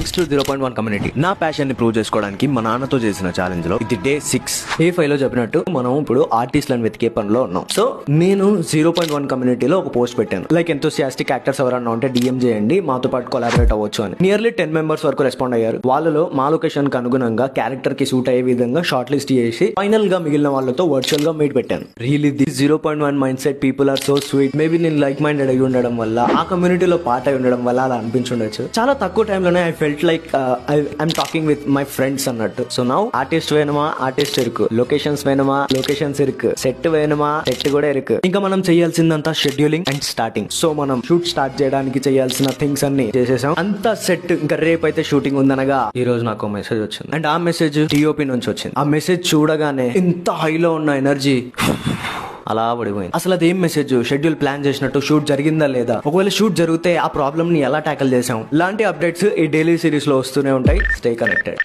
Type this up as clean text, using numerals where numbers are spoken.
Thanks to 0.1 community నా passion ని prove చేసుకోవడానికి మా నాన్నతో చేసిన ఛాలెంజ్ లో ఇది డే 6. A5 లో చెప్పినట్టు మనం ఇప్పుడు ఆర్టిస్ట్లను వెతికే పనిలో ఉన్నాం. సో నేను 0.1 కమ్యూనిటీలో ఒక పోస్ట్ పెట్టాను, లైక్ ఎంతోసియాస్టిక్ యాక్టర్స్ ఎవరన్నా ఉంటే DM చేయండి, మాతో పాటు కొలాబరేట్ అవ్వచ్చు అని. నియర్లీ 10 మెంబర్స్ వరకు రెస్పాండ్ అయ్యారు. వాళ్ళలో మా లొకేషన్ కి అనుగుణంగా క్యారెక్టర్ కి సూట్ అయ్యే విధంగా షార్ట్ లిస్ట్ చేసి ఫైనల్ గా మిగిలిన వాళ్ళతో వర్చువల్ గా మీట్ పెట్టాను. Really this 0.1 mind set people are so sweet. Maybe నేను లైక్ మైండెడ్ అయి ఉండడం వల్ల, ఆ కమ్యూనిటీలో పార్ట్ అయి ఉండడం వల్ల అలా అనిపించుండొచ్చు. చాలా తక్కువ టైంలోనే I felt like I'm talking with my friends అన్నట్టు. సో నౌ ఆర్టిస్ట్ వేணுమా ఆర్టిస్ట్ ఇరుకు, లొకేషన్స్ వేணுమా లొకేషన్స్ ఇరుకు, సెట్ వేணுమా సెట్ కూడా ఇరుకు. ఇంకా మనం చేయాల్సిందంతా షెడ్యూలింగ్ అండ్ స్టార్టింగ్. సో మనం షూట్ స్టార్ట్ చేయడానికి చేయాల్సిన థింగ్స్ అన్ని చేసేసాం, అంతా సెట్. ఇంకా రేపు అయితే షూటింగ్ ఉందనగా ఈ రోజు నాకు మెసేజ్ వచ్చింది, అండ్ ఆ మెసేజ్ DOP నుంచి వచ్చింది. ఆ మెసేజ్ చూడగానే ఇంత హైలో ఉన్న ఎనర్జీ అలా పడిపోయింది. అసలు అదేం మెసేజ్? షెడ్యూల్ ప్లాన్ చేసినట్టు షూట్ జరిగిందా లేదా, ఒకవేళ షూట్ జరిగితే ఆ ప్రాబ్లమ్ ని ఎలా ట్యాకల్ చేసాం, ఇలాంటి అప్డేట్స్ ఈ డైలీ సిరీస్ లో వస్తూనే ఉంటాయి. Stay connected.